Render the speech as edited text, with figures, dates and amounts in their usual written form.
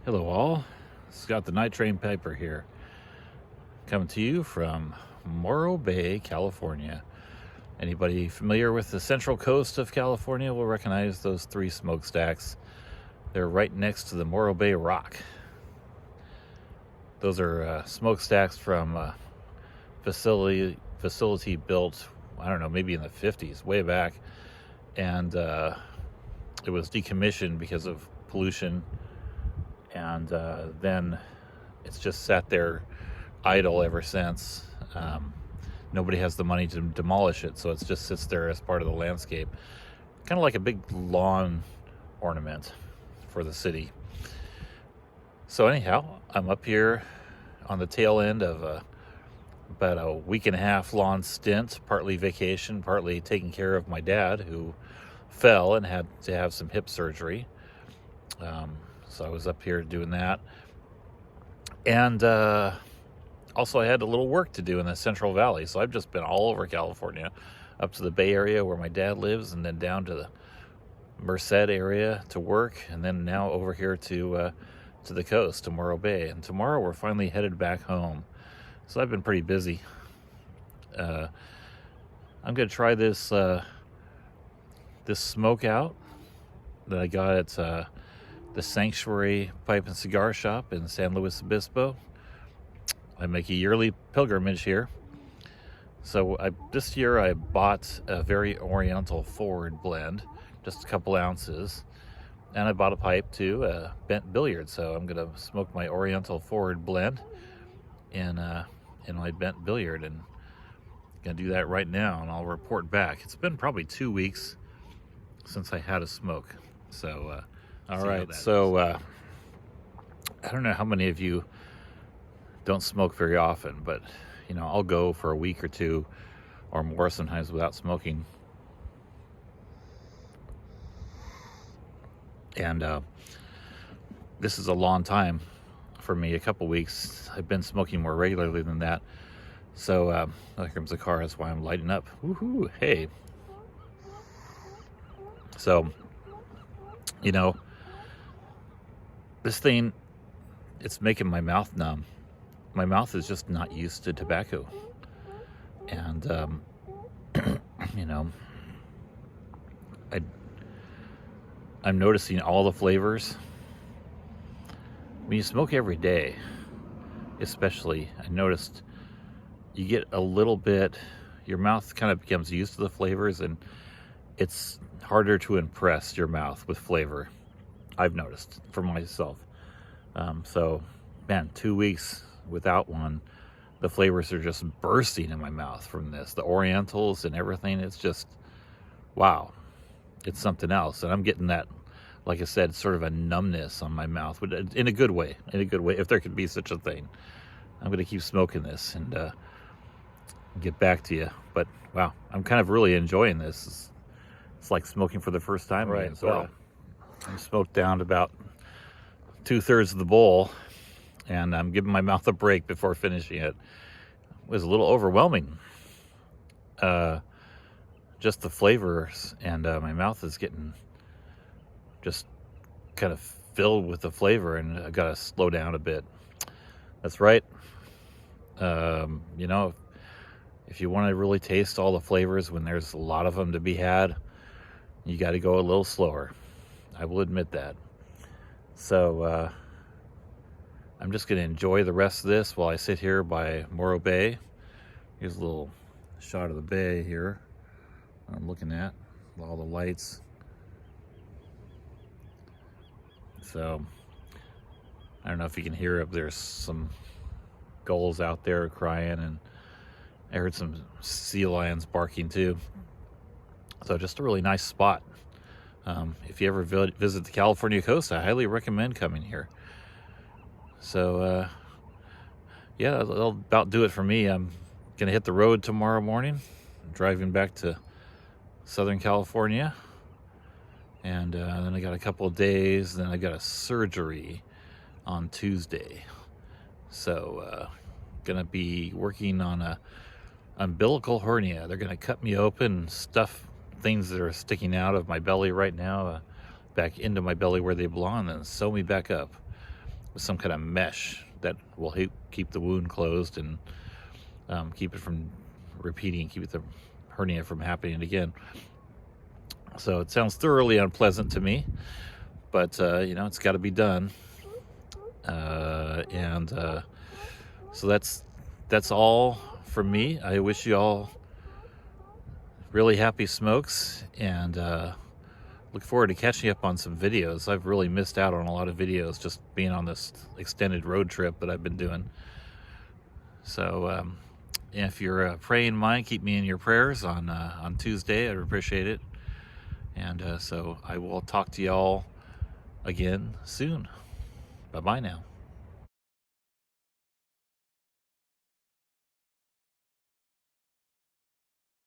Hello all, Scott the Night Train Piper here, coming to you from Morro Bay, California. Anybody familiar with the central coast of California will recognize those three smokestacks. They're right next to the Morro Bay Rock. Those are smokestacks from facility built, I don't know, maybe in the 50s, way back. And it was decommissioned because of pollution. And then it's just sat there idle ever since. Nobody has the money to demolish it, so it just sits there as part of the landscape, kind of like a big lawn ornament for the city. So anyhow, I'm up here on the tail end of about a week and a half lawn stint, partly vacation, partly taking care of my dad, who fell and had to have some hip surgery. So I was up here doing that. And also I had a little work to do in the Central Valley. So I've just been all over California, up to the Bay Area where my dad lives, and then down to the Merced area to work, and then now over here to the coast, to Morro Bay. And tomorrow we're finally headed back home. So I've been pretty busy. I'm going to try this smoke out that I got at the Sanctuary Pipe and Cigar Shop in San Luis Obispo. I make a yearly pilgrimage here. So this year I bought a very oriental forward blend, just a couple ounces. And I bought a pipe too, a bent billiard. So I'm going to smoke my oriental forward blend in my bent billiard. And I'm going to do that right now, and I'll report back. It's been probably 2 weeks since I had a smoke. So all right, so I don't know how many of you don't smoke very often, but you know, I'll go for a week or two or more sometimes without smoking. And this is a long time for me, a couple weeks. I've been smoking more regularly than that. So here comes the car, that's why I'm lighting up. Woohoo, hey. So, you know, this thing, it's making my mouth numb. My mouth is just not used to tobacco. And, you know, I'm noticing all the flavors. When you smoke every day, especially, I noticed you get a little bit, your mouth kind of becomes used to the flavors, and it's harder to impress your mouth with flavor. I've noticed for myself. So, man, 2 weeks without one, the flavors are just bursting in my mouth from this. The Orientals and everything, it's just, wow, it's something else. And I'm getting that, like I said, sort of a numbness on my mouth, in a good way, if there could be such a thing. I'm going to keep smoking this and get back to you. But, wow, I'm kind of really enjoying this. It's like smoking for the first time. Right. Again. So I smoked down to about 2/3 of the bowl, and I'm giving my mouth a break before finishing it. It was a little overwhelming. Just the flavors, and my mouth is getting just kind of filled with the flavor, and I gotta slow down a bit. That's right. You know, if you want to really taste all the flavors when there's a lot of them to be had, you got to go a little slower. I will admit that. So I'm just going to enjoy the rest of this while I sit here by Morro Bay. Here's a little shot of the bay here I'm looking at, all the lights. So I don't know if you can hear it. There's some gulls out there crying, and I heard some sea lions barking too. So just a really nice spot. If you ever visit the California coast, I highly recommend coming here. So, yeah, that'll about do it for me. I'm going to hit the road tomorrow morning, driving back to Southern California. And then I got a couple of days, then I got a surgery on Tuesday. So, going to be working on a umbilical hernia. They're going to cut me open, stuff things that are sticking out of my belly right now back into my belly where they belong, and then sew me back up. with some kind of mesh that will keep the wound closed and keep it from repeating, keep the hernia from happening again. So it sounds thoroughly unpleasant to me, but it's got to be done. So that's all from me. I wish you all really happy smokes, and look forward to catching up on some videos. I've really missed out on a lot of videos just being on this extended road trip that I've been doing. So if you're praying mine, keep me in your prayers on Tuesday. I'd appreciate it. And so I will talk to y'all again soon. Bye-bye now.